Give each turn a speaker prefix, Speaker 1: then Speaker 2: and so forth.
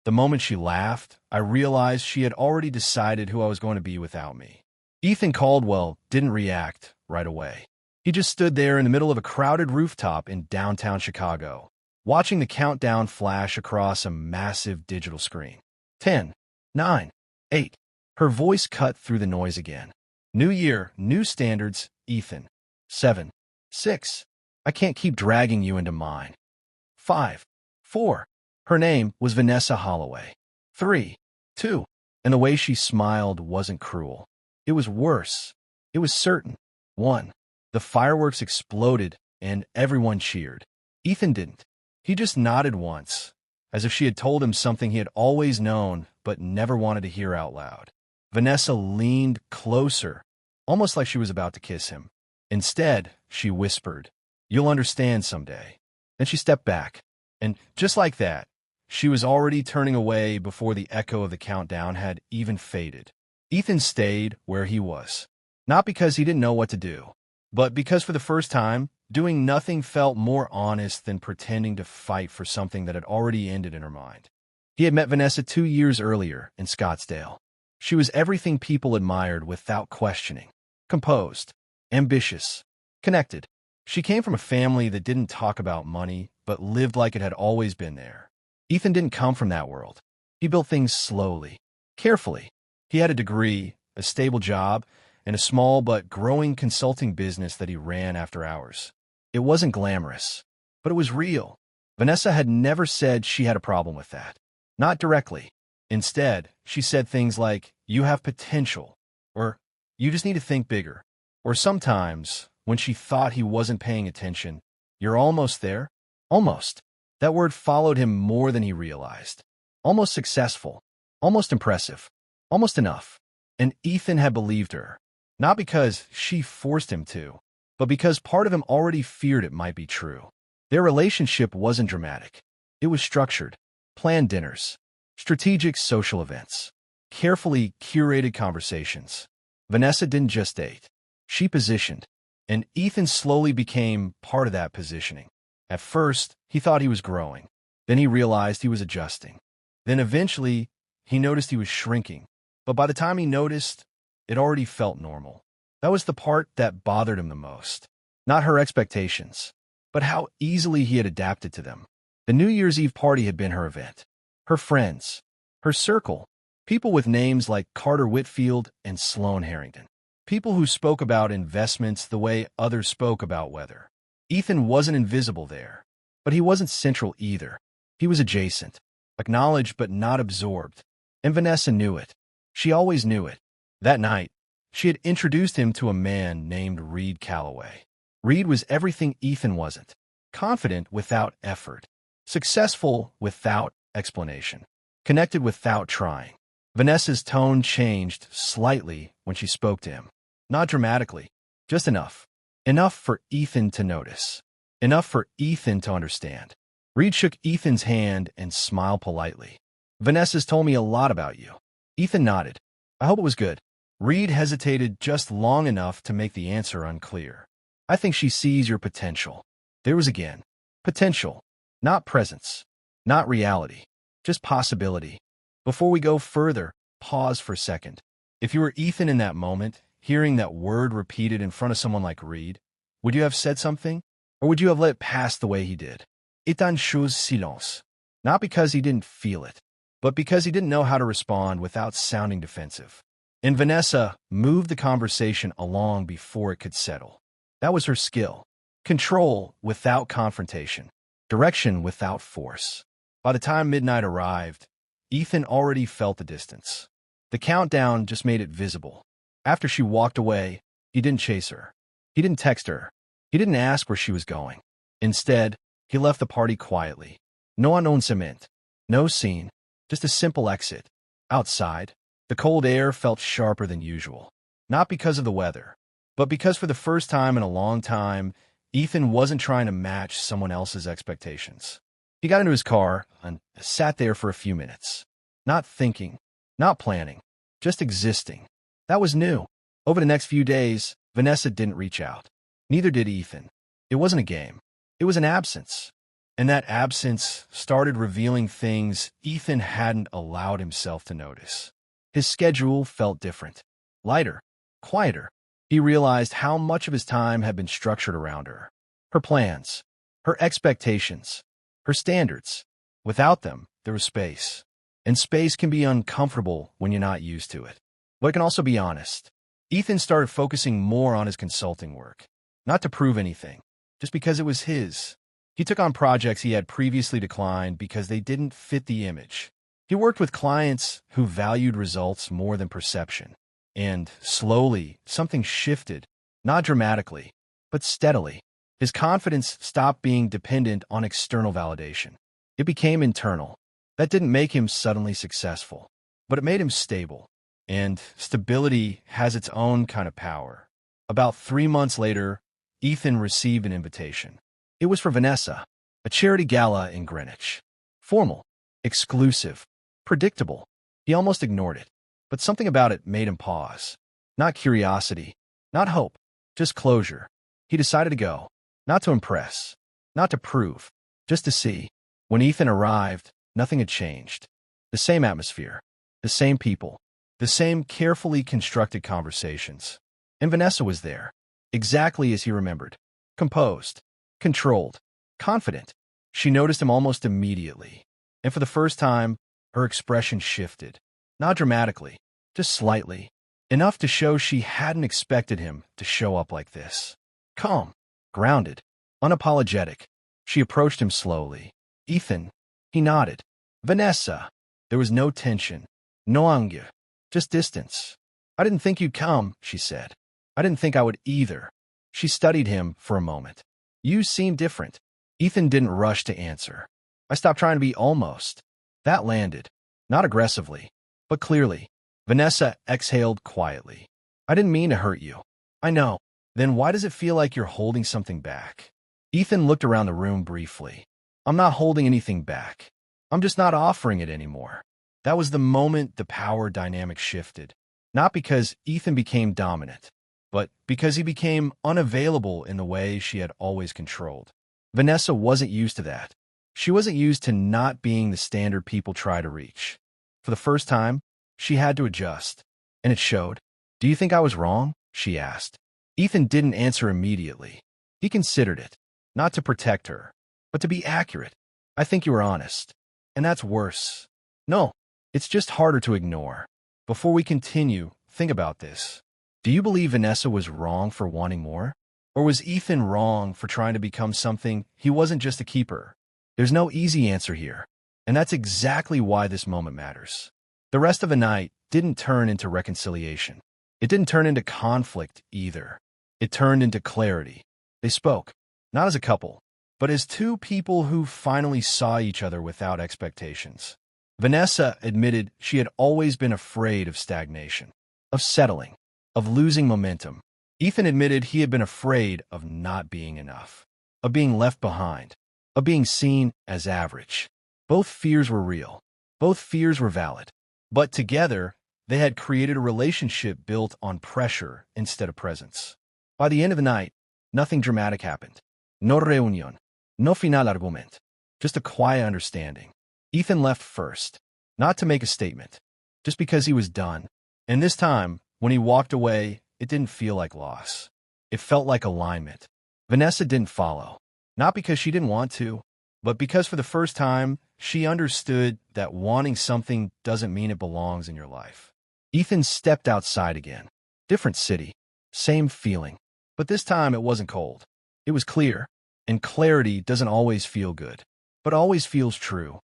Speaker 1: The moment she laughed, I realized she had already decided who I was going to be without me. Ethan Caldwell didn't react right away. He just stood there in the middle of a crowded rooftop in downtown Chicago, watching the countdown flash across a massive digital screen. 10, 9, 8. Her voice cut through the noise again. New year, new standards, Ethan. 7, 6. I can't keep dragging you into mine. 5, 4. Her name was Vanessa Holloway. 3, 2. And the way she smiled wasn't cruel. It was worse. It was certain. 1. The fireworks exploded, and everyone cheered. Ethan didn't. He just nodded once, as if she had told him something he had always known but never wanted to hear out loud. Vanessa leaned closer, almost like she was about to kiss him. Instead, she whispered, "You'll understand someday." Then she stepped back, and just like that, she was already turning away before the echo of the countdown had even faded. Ethan stayed where he was, not because he didn't know what to do, but because for the first time, doing nothing felt more honest than pretending to fight for something that had already ended in her mind. He had met Vanessa 2 years earlier in Scottsdale. She was everything people admired without questioning. Composed, ambitious, connected. She came from a family that didn't talk about money, but lived like it had always been there. Ethan didn't come from that world. He built things slowly, carefully. He had a degree, a stable job, and a small but growing consulting business that he ran after hours. It wasn't glamorous, but it was real. Vanessa had never said she had a problem with that. Not directly. Instead, she said things like, "You have potential," or "You just need to think bigger." Or sometimes, when she thought he wasn't paying attention, "You're almost there." Almost. That word followed him more than he realized. Almost successful. Almost impressive. Almost enough. And Ethan had believed her. Not because she forced him to, but because part of him already feared it might be true. Their relationship wasn't dramatic. It was structured. Planned dinners. Strategic social events. Carefully curated conversations. Vanessa didn't just date. She positioned. And Ethan slowly became part of that positioning. At first, he thought he was growing. Then he realized he was adjusting. Then eventually, he noticed he was shrinking. But by the time he noticed, it already felt normal. That was the part that bothered him the most. Not her expectations, but how easily he had adapted to them. The New Year's Eve party had been her event. Her friends. Her circle. People with names like Carter Whitfield and Sloan Harrington. People who spoke about investments the way others spoke about weather. Ethan wasn't invisible there, but he wasn't central either. He was adjacent, acknowledged but not absorbed. And Vanessa knew it. She always knew it. That night, she had introduced him to a man named Reed Calloway. Reed was everything Ethan wasn't. Confident without effort. Successful without explanation. Connected without trying. Vanessa's tone changed slightly when she spoke to him. Not dramatically, just enough. Enough for Ethan to notice. Enough for Ethan to understand. Reed shook Ethan's hand and smiled politely. "Vanessa's told me a lot about you." Ethan nodded. "I hope it was good." Reed hesitated just long enough to make the answer unclear. "I think she sees your potential." There was again. Potential. Not presence. Not reality. Just possibility. Before we go further, pause for a second. If you were Ethan in that moment, hearing that word repeated in front of someone like Reed, would you have said something? Or would you have let it pass the way he did? Étant chose silence. Not because he didn't feel it, but because he didn't know how to respond without sounding defensive. And Vanessa moved the conversation along before it could settle. That was her skill. Control without confrontation. Direction without force. By the time midnight arrived, Ethan already felt the distance. The countdown just made it visible. After she walked away, he didn't chase her. He didn't text her. He didn't ask where she was going. Instead, he left the party quietly. No announcement. No scene. Just a simple exit. Outside, the cold air felt sharper than usual. Not because of the weather, but because for the first time in a long time, Ethan wasn't trying to match someone else's expectations. He got into his car and sat there for a few minutes. Not thinking, not planning, just existing. That was new. Over the next few days, Vanessa didn't reach out. Neither did Ethan. It wasn't a game. It was an absence. And that absence started revealing things Ethan hadn't allowed himself to notice. His schedule felt different, lighter, quieter. He realized how much of his time had been structured around her. Her plans, her expectations, her standards. Without them, there was space. And space can be uncomfortable when you're not used to it. But it can also be honest. Ethan started focusing more on his consulting work. Not to prove anything, just because it was his. He took on projects he had previously declined because they didn't fit the image. He worked with clients who valued results more than perception. And slowly, something shifted, not dramatically, but steadily. His confidence stopped being dependent on external validation. It became internal. That didn't make him suddenly successful, but it made him stable. And stability has its own kind of power. About 3 months later, Ethan received an invitation. It was for Vanessa, a charity gala in Greenwich. Formal, exclusive, predictable. He almost ignored it, but something about it made him pause. Not curiosity, not hope, just closure. He decided to go, not to impress, not to prove, just to see. When Ethan arrived, nothing had changed. The same atmosphere, the same people, the same carefully constructed conversations. And Vanessa was there, exactly as he remembered. Composed, controlled, confident. She noticed him almost immediately. And for the first time, her expression shifted. Not dramatically, just slightly. Enough to show she hadn't expected him to show up like this. Calm, grounded, unapologetic. She approached him slowly. Ethan. He nodded. Vanessa. There was no tension, no anger, just distance. I didn't think you'd come, she said. I didn't think I would either. She studied him for a moment. You seem different. Ethan didn't rush to answer. I stopped trying to be almost. That landed. Not aggressively, but clearly. Vanessa exhaled quietly. I didn't mean to hurt you. I know. Then why does it feel like you're holding something back? Ethan looked around the room briefly. I'm not holding anything back. I'm just not offering it anymore. That was the moment the power dynamic shifted. Not because Ethan became dominant, but because he became unavailable in the way she had always controlled. Vanessa wasn't used to that. She wasn't used to not being the standard people try to reach. For the first time, she had to adjust, and it showed. Do you think I was wrong? She asked. Ethan didn't answer immediately. He considered it, not to protect her, but to be accurate. I think you were honest, and that's worse. No, it's just harder to ignore. Before we continue, think about this. Do you believe Vanessa was wrong for wanting more? Or was Ethan wrong for trying to become something he wasn't just a keeper? There's no easy answer here, and that's exactly why this moment matters. The rest of the night didn't turn into reconciliation. It didn't turn into conflict either. It turned into clarity. They spoke, not as a couple, but as two people who finally saw each other without expectations. Vanessa admitted she had always been afraid of stagnation, of settling, of losing momentum. Ethan admitted he had been afraid of not being enough, of being left behind, of being seen as average. Both fears were real. Both fears were valid. But together, they had created a relationship built on pressure instead of presence. By the end of the night, nothing dramatic happened. No reunión, no final argument, just a quiet understanding. Ethan left first, not to make a statement, just because he was done. And this time, when he walked away, it didn't feel like loss. It felt like alignment. Vanessa didn't follow, not because she didn't want to, but because for the first time, she understood that wanting something doesn't mean it belongs in your life. Ethan stepped outside again. Different city, same feeling. But this time it wasn't cold. It was clear, and clarity doesn't always feel good, but always feels true.